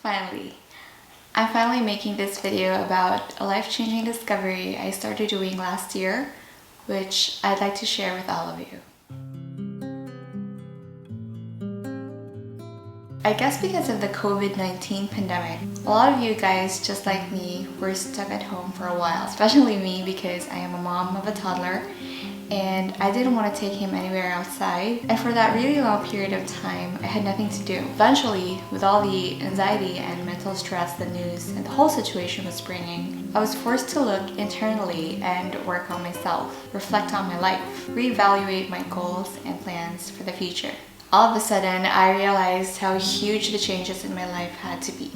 Finally, I'm finally making this video about a life-changing discovery I started doing last year, which I'd like to share with all of you. I guess because of the COVID-19 pandemic, a lot of you guys, just like me, were stuck at home for a while, especially me because I am a mom of a toddler and I didn't want to take him anywhere outside. And for that really long period of time, I had nothing to do. Eventually, with all the anxiety and mental stress the news and the whole situation was bringing, I was forced to look internally and work on myself, reflect on my life, reevaluate my goals and plans for the future. All of a sudden, I realized how huge the changes in my life had to be.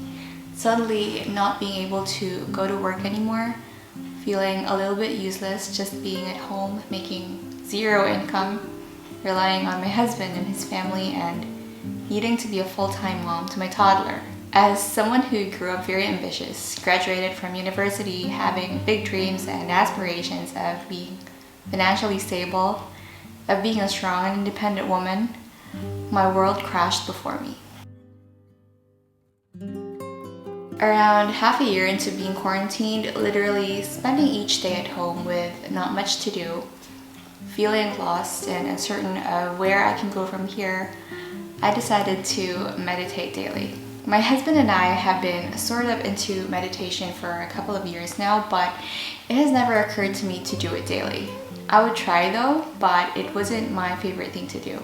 Suddenly, not being able to go to work anymore, feeling a little bit useless just being at home, making zero income, relying on my husband and his family, and needing to be a full-time mom to my toddler. As someone who grew up very ambitious, graduated from university having big dreams and aspirations of being financially stable, of being a strong and independent woman, my world crashed before me. Around half a year into being quarantined, literally spending each day at home with not much to do, feeling lost and uncertain of where I can go from here, I decided to meditate daily. My husband and I have been sort of into meditation for a couple of years now, but it has never occurred to me to do it daily. I would try though, but it wasn't my favorite thing to do.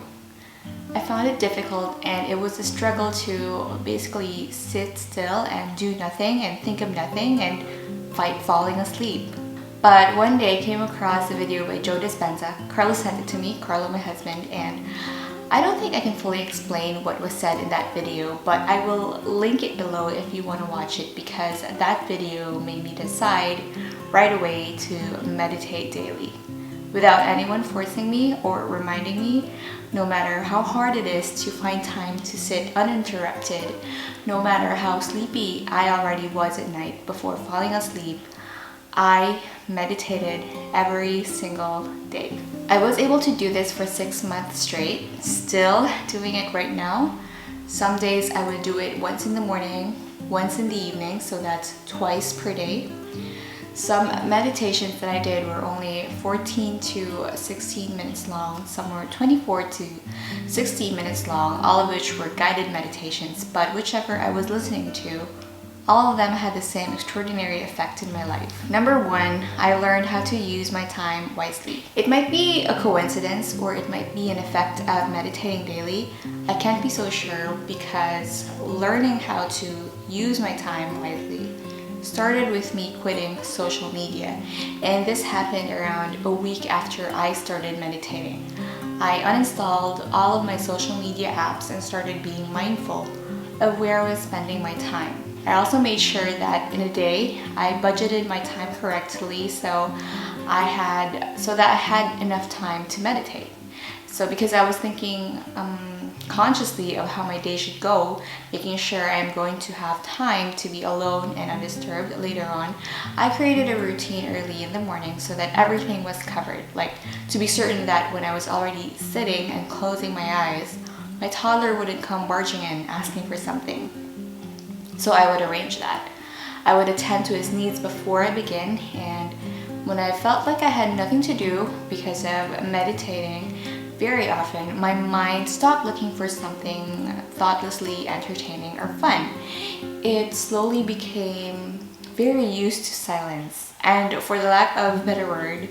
I found it difficult and it was a struggle to basically sit still and do nothing and think of nothing and fight falling asleep. But one day I came across a video by Joe Dispenza. Carlo sent it to me, Carlo my husband, and I don't think I can fully explain what was said in that video, but I will link it below if you want to watch it because that video made me decide right away to meditate daily. Without anyone forcing me or reminding me, no matter how hard it is to find time to sit uninterrupted, no matter how sleepy I already was at night before falling asleep, I meditated every single day. I was able to do this for 6 months straight, still doing it right now. Some days I would do it once in the morning, once in the evening, so that's twice per day. Some meditations that I did were only 14 to 16 minutes long, some were 24 to 60 minutes long, all of which were guided meditations, but whichever I was listening to, all of them had the same extraordinary effect in my life. Number one, I learned how to use my time wisely. It might be a coincidence or it might be an effect of meditating daily. I can't be so sure because learning how to use my time wisely started with me quitting social media, and this happened around a week after I started meditating. I uninstalled all of my social media apps and started being mindful of where I was spending my time. I also made sure that in a day I budgeted my time correctly so that I had enough time to meditate. So because I was thinking consciously of how my day should go, making sure I'm going to have time to be alone and undisturbed later on, I created a routine early in the morning so that everything was covered, like to be certain that when I was already sitting and closing my eyes, my toddler wouldn't come barging in asking for something. So I would arrange that. I would attend to his needs before I begin, and when I felt like I had nothing to do because of meditating, very often, my mind stopped looking for something thoughtlessly entertaining or fun. It slowly became very used to silence, and for the lack of a better word,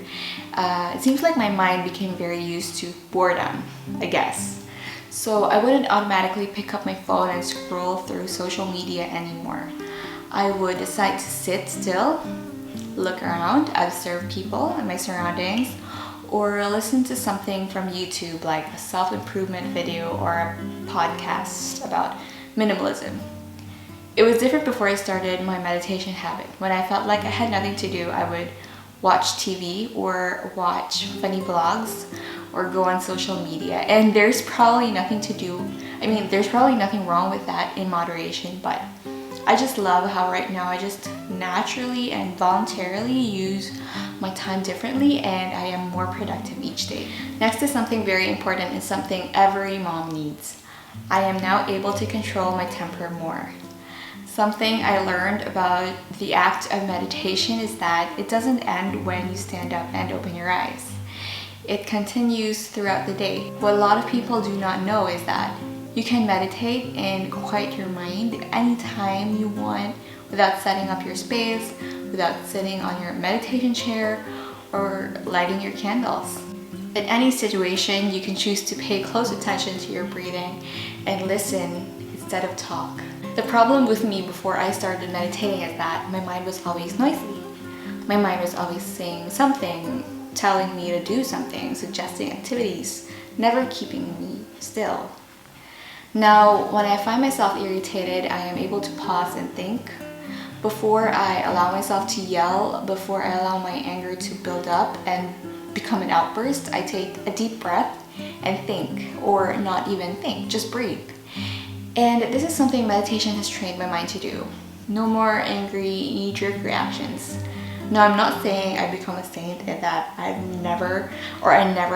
it seems like my mind became very used to boredom, I guess. So I wouldn't automatically pick up my phone and scroll through social media anymore. I would decide to sit still, look around, observe people and my surroundings, or listen to something from YouTube like a self-improvement video or a podcast about minimalism. It was different before I started my meditation habit. When I felt like I had nothing to do, I would watch TV or watch funny blogs or go on social media. And there's probably nothing to do. There's probably nothing wrong with that in moderation, but I just love how right now I just naturally and voluntarily use my time differently and I am more productive each day. Next is something very important and something every mom needs. I am now able to control my temper more. Something I learned about the act of meditation is that it doesn't end when you stand up and open your eyes. It continues throughout the day. What a lot of people do not know is that you can meditate and quiet your mind anytime you want without setting up your space, without sitting on your meditation chair, or lighting your candles. In any situation, you can choose to pay close attention to your breathing and listen instead of talk. The problem with me before I started meditating is that my mind was always noisy. My mind was always saying something, telling me to do something, suggesting activities, never keeping me still. Now, when I find myself irritated, I am able to pause and think. Before I allow myself to yell, before I allow my anger to build up and become an outburst, I take a deep breath and think, or not even think, just breathe. And this is something meditation has trained my mind to do. No more angry, knee-jerk reactions. Now, I'm not saying I become a saint and that I never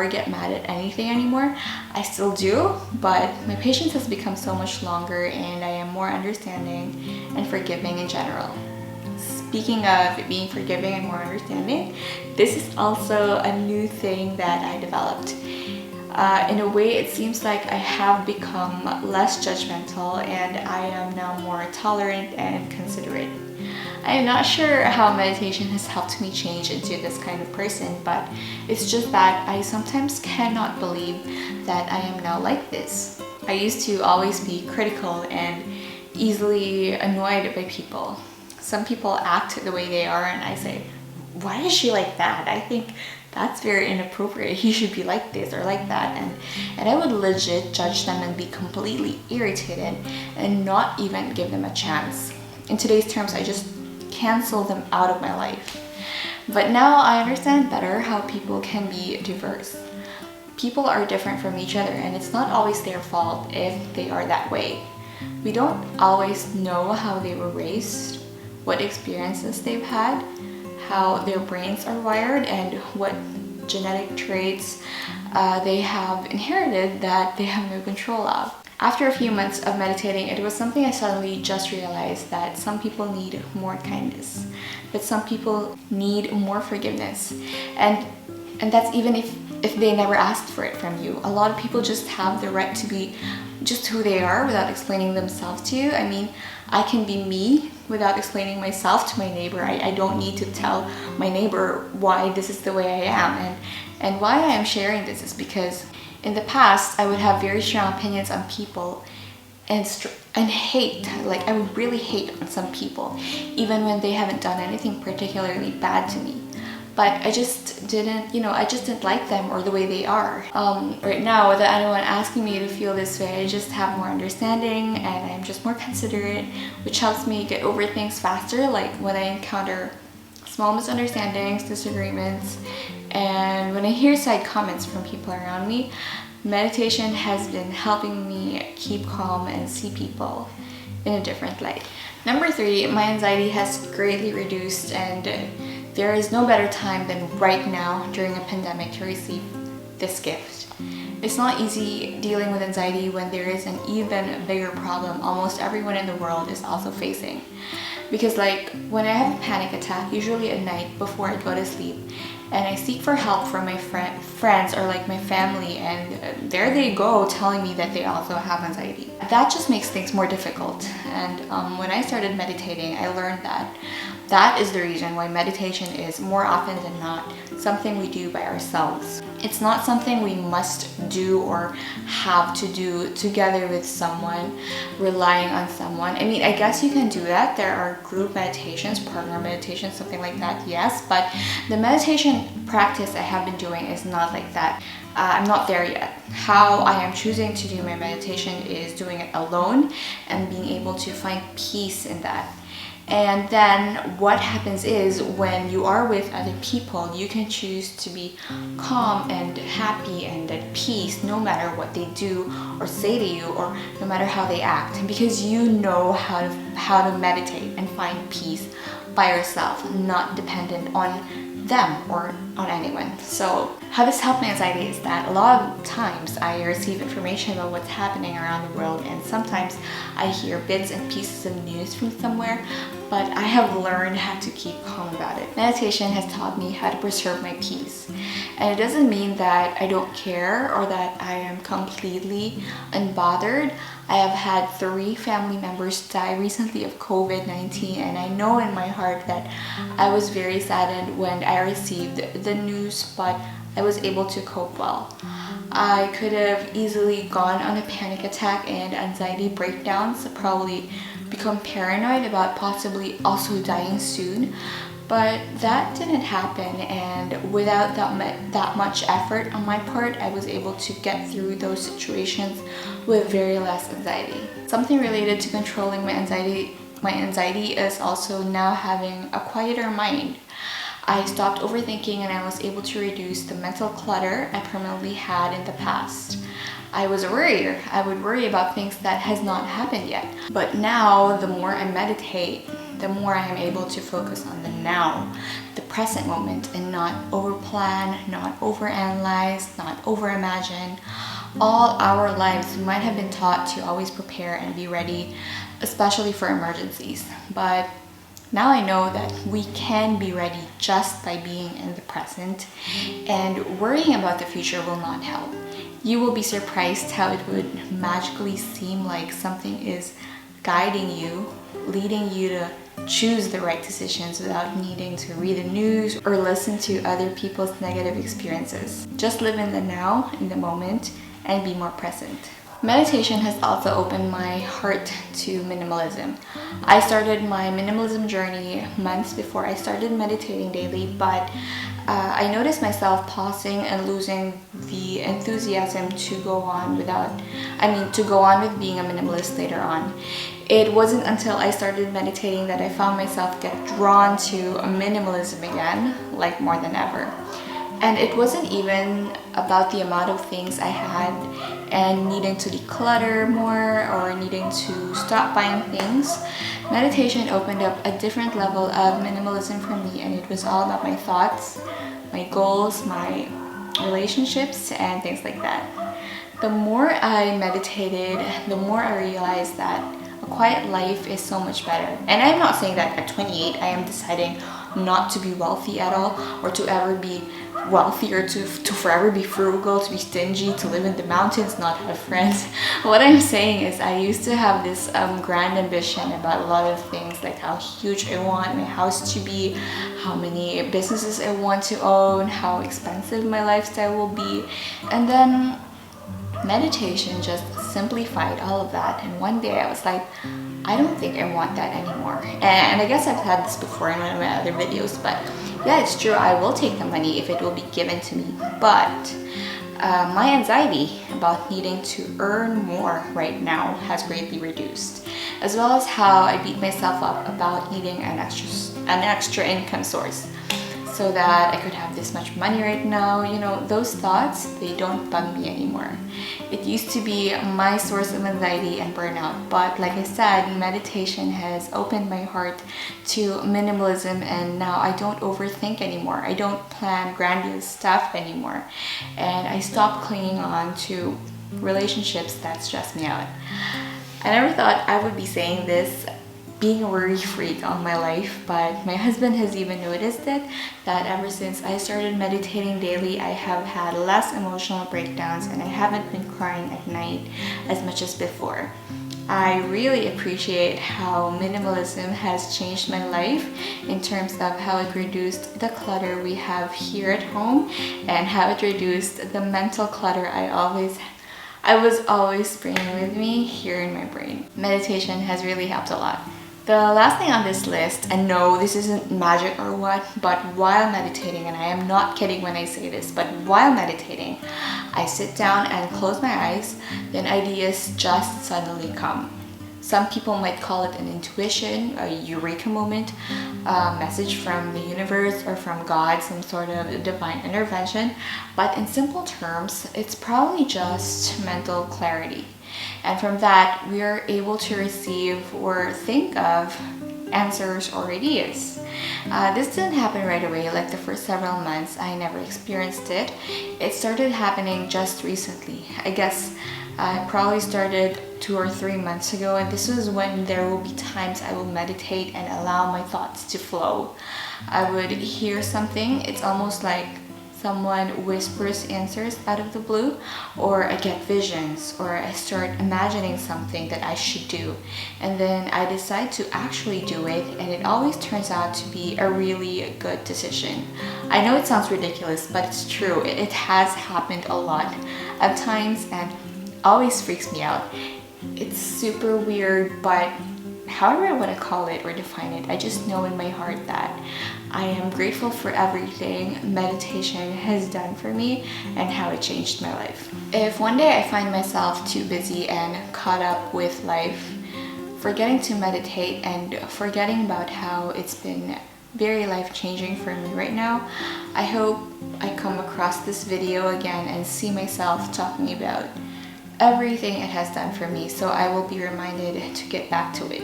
get mad at anything anymore. I still do, but my patience has become so much longer and I am more understanding and forgiving in general. Speaking of being forgiving and more understanding, this is also a new thing that I developed. In a way, it seems like I have become less judgmental and I am now more tolerant and considerate. I am not sure how meditation has helped me change into this kind of person, but it's just that I sometimes cannot believe that I am now like this. I used to always be critical and easily annoyed by people. Some people act the way they are and I say, why is she like that? I think that's very inappropriate. He should be like this or like that. And I would legit judge them and be completely irritated and not even give them a chance. In today's terms, I just cancel them out of my life. But now I understand better how people can be diverse. People are different from each other and it's not always their fault if they are that way. We don't always know how they were raised, what experiences they've had, how their brains are wired, and what genetic traits they have inherited that they have no control of. After a few months of meditating, it was something I suddenly just realized that some people need more kindness, that some people need more forgiveness, and that's even if they never asked for it from you. A lot of people just have the right to be just who they are without explaining themselves to you. I mean, I can be me without explaining myself to my neighbor. I don't need to tell my neighbor why this is the way I am. And why I am sharing this is because in the past, I would have very strong opinions on people and hate, like I would really hate on some people, even when they haven't done anything particularly bad to me. But I just didn't like them or the way they are. Right now, without anyone asking me to feel this way, I just have more understanding and I'm just more considerate, which helps me get over things faster, like when I encounter small misunderstandings, disagreements, and when I hear side comments from people around me. Meditation has been helping me keep calm and see people in a different light. Number 3, my anxiety has greatly reduced, and there is no better time than right now during a pandemic to receive this gift. It's not easy dealing with anxiety when there is an even bigger problem almost everyone in the world is also facing. Because like when I have a panic attack, usually at night before I go to sleep, and I seek for help from my friends or like my family, and there they go telling me that they also have anxiety. That just makes things more difficult. And when I started meditating, I learned that is the reason why meditation is more often than not something we do by ourselves. It's not something we must do or have to do together with someone, relying on someone. I mean, I guess you can do that. There are group meditations, partner meditations, something like that, yes, but the meditation practice I have been doing is not like that. I'm not there yet. How I am choosing to do my meditation is doing it alone and being able to find peace in that. And then what happens is when you are with other people, you can choose to be calm and happy and at peace no matter what they do or say to you, or no matter how they act, because you know how to meditate and find peace by yourself, not dependent on them or on anyone. So how this helped my anxiety is that a lot of times I receive information about what's happening around the world, and sometimes I hear bits and pieces of news from somewhere, but I have learned how to keep calm about it. Meditation has taught me how to preserve my peace. And it doesn't mean that I don't care or that I am completely unbothered. I have had 3 family members die recently of COVID-19, and I know in my heart that I was very saddened when I received the news, but I was able to cope well. I could have easily gone on a panic attack and anxiety breakdowns, probably become paranoid about possibly also dying soon. But that didn't happen, and without that much effort on my part, I was able to get through those situations with very less anxiety. Something related to controlling my anxiety is also now having a quieter mind. I stopped overthinking, and I was able to reduce the mental clutter I permanently had in the past. I was a worrier. I would worry about things that has not happened yet. But now, the more I meditate, the more I am able to focus on the now, the present moment, and not overplan, not overanalyze, not overimagine. All our lives we might have been taught to always prepare and be ready, especially for emergencies. But now I know that we can be ready just by being in the present, and worrying about the future will not help. You will be surprised how it would magically seem like something is guiding you, leading you to choose the right decisions without needing to read the news or listen to other people's negative experiences. Just live in the now, in the moment, and be more present. Meditation has also opened my heart to minimalism. I started my minimalism journey months before I started meditating daily, but I noticed myself pausing and losing the enthusiasm to go on with being a minimalist later on. It wasn't until I started meditating that I found myself get drawn to minimalism again, like more than ever. And it wasn't even about the amount of things I had and needing to declutter more or needing to stop buying things. Meditation opened up a different level of minimalism for me, and it was all about my thoughts, my goals, my relationships, and things like that. The more I meditated, the more I realized that a quiet life is so much better. And I'm not saying that at 28 I am deciding not to be wealthy at all, or to ever be wealthy, or to forever be frugal, to be stingy, to live in the mountains, not have friends. What I'm saying is I used to have this grand ambition about a lot of things, like how huge I want my house to be, how many businesses I want to own, how expensive my lifestyle will be. And then meditation just simplified all of that, and one day I was like, I don't think I want that anymore. And I guess I've had this before in one of my other videos, but yeah, it's true, I will take the money if it will be given to me. But my anxiety about needing to earn more right now has greatly reduced, as well as how I beat myself up about needing an extra income source so that I could have this much money right now. You know, those thoughts, they don't bug me anymore. It used to be my source of anxiety and burnout, but like I said, meditation has opened my heart to minimalism, and now I don't overthink anymore. I don't plan grandiose stuff anymore, and I stopped clinging on to relationships that stress me out. I never thought I would be saying this, being a worry freak all my life, but my husband has even noticed it, that ever since I started meditating daily, I have had less emotional breakdowns, and I haven't been crying at night as much as before. I really appreciate how minimalism has changed my life in terms of how it reduced the clutter we have here at home, and how it reduced the mental clutter I was always bringing with me here in my brain. Meditation has really helped a lot. The last thing on this list, and no, this isn't magic or what, but while meditating, and I am not kidding when I say this, but while meditating, I sit down and close my eyes, then ideas just suddenly come. Some people might call it an intuition, a eureka moment, a message from the universe or from God, some sort of divine intervention. But in simple terms, it's probably just mental clarity. And from that, we are able to receive or think of answers or ideas. This didn't happen right away. Like the first several months, I never experienced it. It started happening just recently. I guess I probably started 2 or 3 months ago, and this was when there will be times I will meditate and allow my thoughts to flow. I would hear something. It's almost like someone whispers answers out of the blue, or I get visions, or I start imagining something that I should do, and then I decide to actually do it, and it always turns out to be a really good decision. I know it sounds ridiculous, but it's true. It has happened a lot of times and always freaks me out. It's super weird, but however I want to call it or define it, I just know in my heart that I am grateful for everything meditation has done for me and how it changed my life. If one day I find myself too busy and caught up with life, forgetting to meditate and forgetting about how it's been very life-changing for me right now, I hope I come across this video again and see myself talking about everything it has done for me, so I will be reminded to get back to it.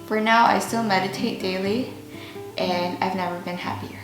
For now, I still meditate daily, and I've never been happier.